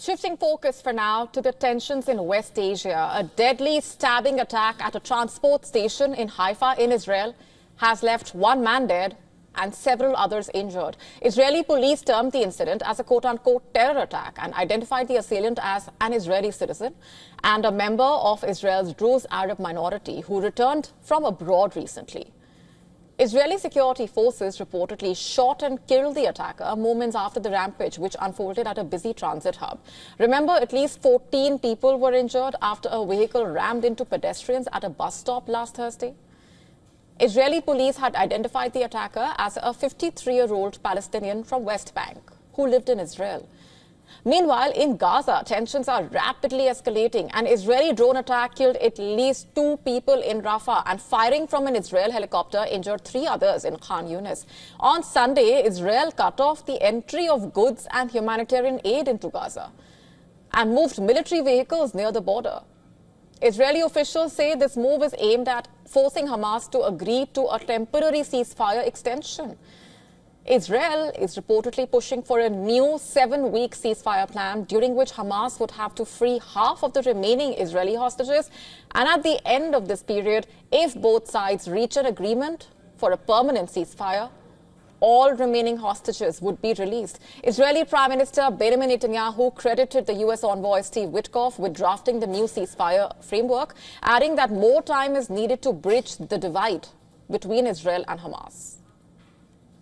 Shifting focus for now to the tensions in West Asia, a deadly stabbing attack at a transport station in Haifa in Israel has left one man dead and several others injured. Israeli police termed the incident as a quote-unquote terror attack and identified the assailant as an Israeli citizen and a member of Israel's Druze Arab minority who returned from abroad recently. Israeli security forces reportedly shot and killed the attacker moments after the rampage, which unfolded at a busy transit hub. Remember, at least 14 people were injured after a vehicle rammed into pedestrians at a bus stop last Thursday. Israeli police had identified the attacker as a 53-year-old Palestinian from West Bank who lived in Israel. Meanwhile, in Gaza, tensions are rapidly escalating. An Israeli drone attack killed at least 2 people in Rafah, and firing from an Israel helicopter injured 3 others in Khan Yunis. On Sunday, Israel cut off the entry of goods and humanitarian aid into Gaza and moved military vehicles near the border. Israeli officials say this move is aimed at forcing Hamas to agree to a temporary ceasefire extension. Israel is reportedly pushing for a new 7-week ceasefire plan, during which Hamas would have to free half of the remaining Israeli hostages. And at the end of this period, if both sides reach an agreement for a permanent ceasefire, all remaining hostages would be released. Israeli Prime Minister Benjamin Netanyahu credited the U.S. envoy Steve Witkoff with drafting the new ceasefire framework, adding that more time is needed to bridge the divide between Israel and Hamas.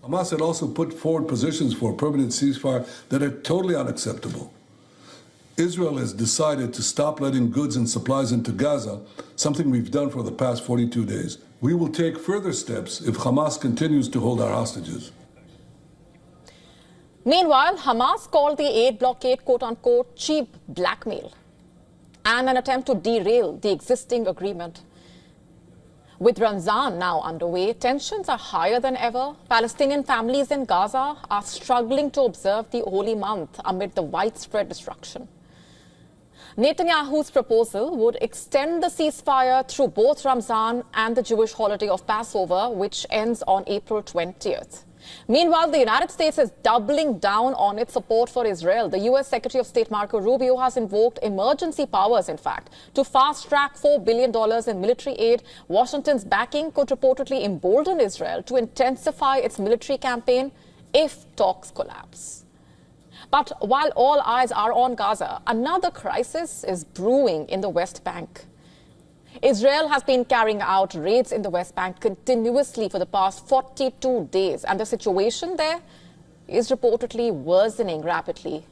Hamas had also put forward positions for a permanent ceasefire that are totally unacceptable. Israel has decided to stop letting goods and supplies into Gaza, something we've done for the past 42 days. We will take further steps if Hamas continues to hold our hostages. Meanwhile, Hamas called the aid blockade quote-unquote cheap blackmail and an attempt to derail the existing agreement. With Ramzan now underway, tensions are higher than ever. Palestinian families in Gaza are struggling to observe the holy month amid the widespread destruction. Netanyahu's proposal would extend the ceasefire through both Ramzan and the Jewish holiday of Passover, which ends on April 20th. Meanwhile, the United States is doubling down on its support for Israel. The U.S. Secretary of State Marco Rubio has invoked emergency powers, in fact, to fast-track $4 billion in military aid. Washington's backing could reportedly embolden Israel to intensify its military campaign if talks collapse. But while all eyes are on Gaza, another crisis is brewing in the West Bank. Israel has been carrying out raids in the West Bank continuously for the past 42 days, and the situation there is reportedly worsening rapidly.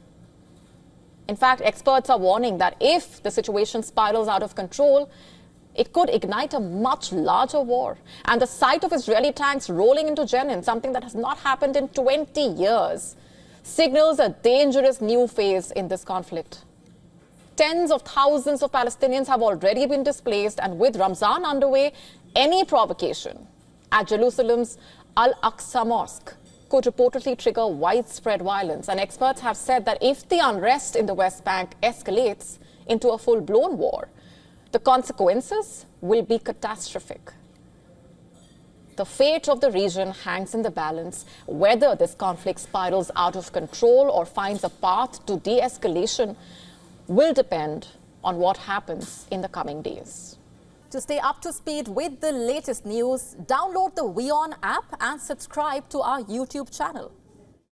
In fact, experts are warning that if the situation spirals out of control, it could ignite a much larger war. And the sight of Israeli tanks rolling into Jenin, something that has not happened in 20 years, signals a dangerous new phase in this conflict. Tens of thousands of Palestinians have already been displaced, and with Ramzan underway, any provocation at Jerusalem's Al-Aqsa Mosque could reportedly trigger widespread violence. And experts have said that if the unrest in the West Bank escalates into a full-blown war, the consequences will be catastrophic. The fate of the region hangs in the balance. Whether this conflict spirals out of control or finds a path to de-escalation will depend on what happens in the coming days. To stay up to speed with the latest news, download the WION app and subscribe to our YouTube channel.